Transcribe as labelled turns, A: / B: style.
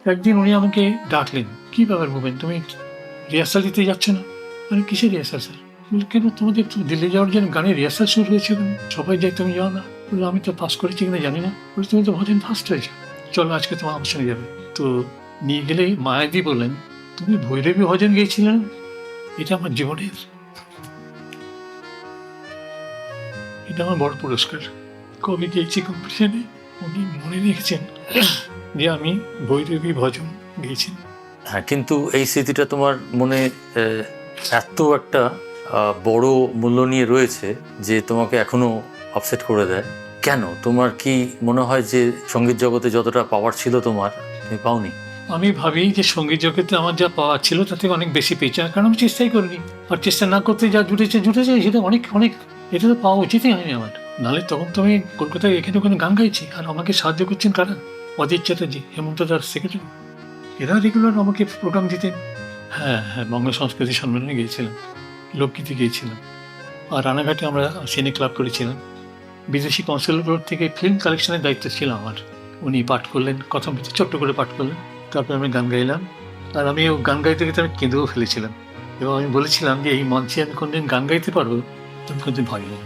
A: একদিন উনি আমাকে ডাকলেন, কী ব্যাপার ভূপেন, তুমি রিহার্সাল দিতে যাচ্ছ না? মানে কিসের রিহার্সাল স্যার? বলি, কেন তোমাদের তো দিল্লি যাওয়ার জন্য গানের রিহার্সাল শুরু হয়েছে, সবাই যায়, তুমি যাও না? বললো, আমি তো পাস করেছি কিনা জানি না। বলি, তুমি তো ভজন ফার্স্ট হয়েছো, চলো আজকে তোমার আমার সঙ্গে যাবে। তো নিয়ে গেলেই মায়াদি বললেন, তুমি ভৈরবী ভজন গেয়েছিলে না? এটা আমার জীবনের, এটা আমার বড় পুরস্কার। কবে গিয়েছি কম্পিটিশনে, উনি মনে রেখেছেন যে আমি ভৈরবী ভজন গেয়েছি।
B: হ্যাঁ, কিন্তু এই স্মৃতিটা তোমার মনে এত একটা বড় মূল্য নিয়ে রয়েছে যে তোমাকে এখনো আপসেট করে দেয়। কেন? তোমার কি মনে হয় যে সঙ্গীত জগতে যতটা পাওয়ার ছিল তোমার, তুমি পাওনি?
A: আমি ভাবি যে সঙ্গীত জগতে আমার যা পাওয়া ছিল তার থেকে অনেক বেশি পেয়েছি, কারণ আমি চেষ্টাই করিনি। আর চেষ্টা না করতে যা জুটেছে সেটা অনেক অনেক, এটা তো পাওয়া উচিতই হয়নি আমার। নাহলে তখন তো আমি কলকাতায় এখানে ওখানে গান গাইছি। আর আমাকে সাহায্য করছেন কারা? অজিত চ্যাটার্জি, হেমন্ত দাস সেক্রেটারি, এরা রেগুলার আমাকে প্রোগ্রাম দিতেন। হ্যাঁ হ্যাঁ, বঙ্গ সংস্কৃতি সম্মেলনে গিয়েছিলাম, লোকগীতি গিয়েছিলাম। আর রানাঘাটে আমরা সিনে ক্লাব করেছিলাম। বিদেশি কনসুলেট থেকে ফিল্ম কালেকশনের দায়িত্ব ছিল আমার। উনি পাঠ করলেন, কথামৃতি ছোট্ট করে পাঠ করলেন, তারপরে আমি গান গাইলাম। আর আমি গান গাইতে গেতে আমি কেঁদেও ফেলেছিলাম, এবং আমি বলেছিলাম যে এই মঞ্চে আমি কোনদিন গান গাইতে পারবো, আমি কোনদিন ভাবিনি।